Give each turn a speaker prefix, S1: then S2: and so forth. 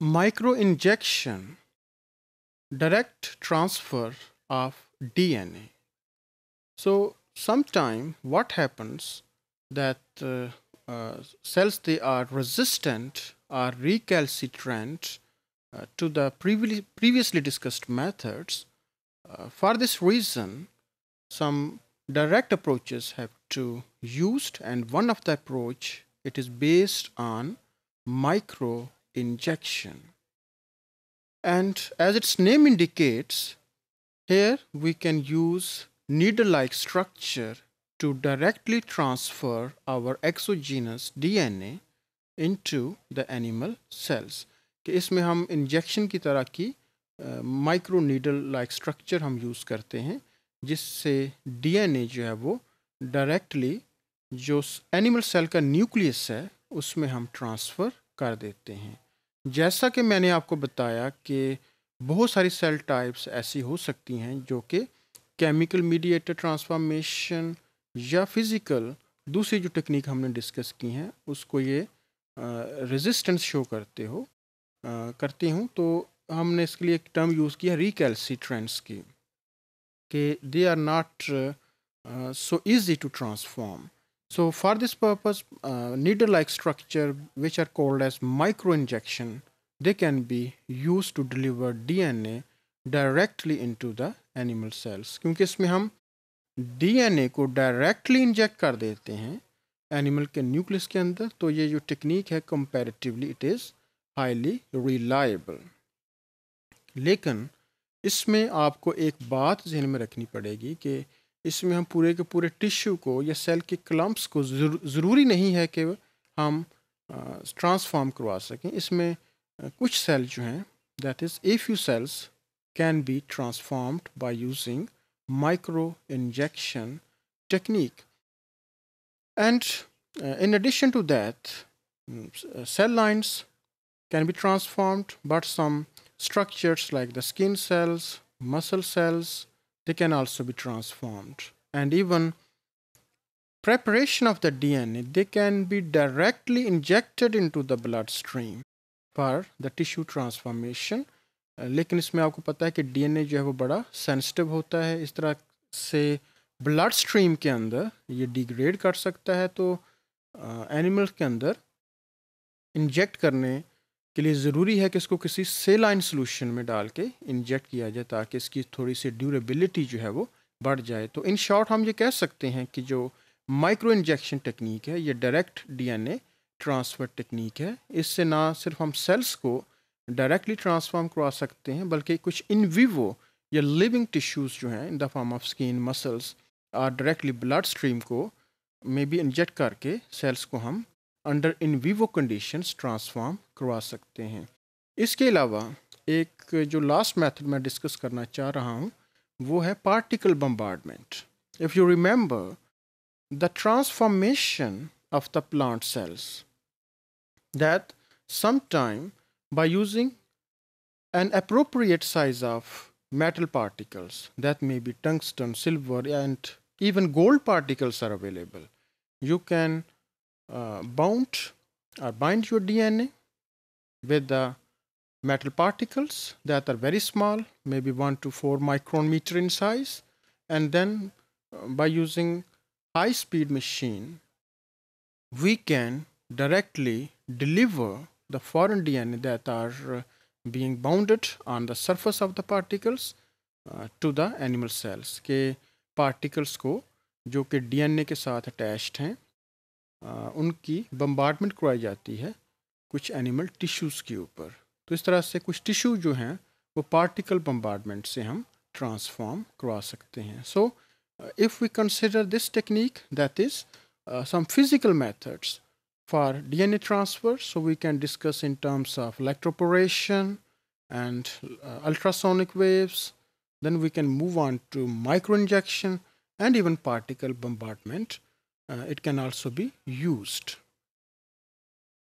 S1: Microinjection, direct transfer of DNA. So sometime what happens that cells they are resistant or recalcitrant to the previously discussed methods. For this reason, some direct approaches have to used, and one of the approach it is based on micro injection. And as its name indicates, here we can use needle-like structure to directly transfer our exogenous DNA into the animal cells. कि इसमें हम injection की तरह की micro needle like structure हम use करते हैं जिससे डीएनए जो है वो डायरेक्टली जो एनिमल सेल का न्यूक्लियस है उसमें हम ट्रांसफ़र कर देते हैं। जैसा कि मैंने आपको बताया कि बहुत सारी सेल टाइप्स ऐसी हो सकती हैं जो कि केमिकल मीडिएटेड ट्रांसफॉर्मेशन या फिज़िकल दूसरी जो टेक्निक हमने डिस्कस की हैं उसको ये रेजिस्टेंस शो करते हूँ, तो हमने इसके लिए एक टर्म यूज़ किया रिकैल्सिट्रेंट्स की कि they are not so easy to transform. So for this purpose, needle-like structure, which are called as microinjection, they can be used to deliver DNA directly into the animal cells. क्योंकि इसमें हम DNA को directly inject कर देते हैं animal के nucleus के अंदर, तो ये जो टेक्निक है comparatively it is highly reliable. लेकिन इसमें आपको एक बात जहन में रखनी पड़ेगी कि इसमें हम पूरे के पूरे टिश्यू को या सेल के क्लम्प्स को ज़रूरी नहीं है कि हम ट्रांसफॉर्म करवा सकें। इसमें कुछ सेल जो हैं that is a few cells can be transformed by using micro injection technique. And in addition to that, cell lines can be transformed, but some structures like the skin cells, muscle cells, they can also be transformed. And even preparation of the DNA, they can be directly injected into the bloodstream for the tissue transformation. लेकिन इसमें आपको पता है कि DNA जो है वो बड़ा सेंसिटिव होता है, इस तरह से ब्लड स्ट्रीम के अंदर ये डिग्रेड कर सकता है, तो एनिमल्स के अंदर इंजेक्ट करने के लिए ज़रूरी है कि इसको किसी सेलाइन सोल्यूशन में डाल के इंजेक्ट किया जाए ताकि इसकी थोड़ी सी ड्यूरेबिलिटी जो है वो बढ़ जाए। तो इन शॉर्ट हम ये कह सकते हैं कि जो माइक्रो इंजेक्शन टेक्निक है ये डायरेक्ट डीएनए ट्रांसफ़र टेक्निक है। इससे ना सिर्फ हम सेल्स को डायरेक्टली ट्रांसफॉर्म करवा सकते हैं बल्कि कुछ इन विवो या लिविंग टिश्यूज़ जो हैं in the form of skin, muscles और डायरेक्टली ब्लड स्ट्रीम को में भी इंजेक्ट करके सेल्स को हम under in vivo conditions transform करवा सकते हैं। इसके अलावा एक जो लास्ट मेथड मैं डिस्कस करना चाह रहा हूँ वो है particle bombardment. If you remember the transformation of the plant cells that sometime by using an appropriate size of metal particles, that may be tungsten, silver, and even gold particles are available. You can bind your DNA with the metal particles that are very small, maybe 1 to 4 micrometer in size, and then by using high speed machine we can directly deliver the foreign DNA that are being bounded on the surface of the particles to the animal cells के particles को जो कि DNA के साथ attached हैं उनकी bombardment करवाई जाती है कुछ animal tissues के ऊपर। तो इस तरह से कुछ टिश्यू जो हैं वो particle bombardment से हम transform करवा सकते हैं। So if we consider this technique, that is some physical methods for DNA transfer, so we can discuss in terms of electroporation and ultrasonic waves. Then we can move on to microinjection and even particle bombardment. It can also be used.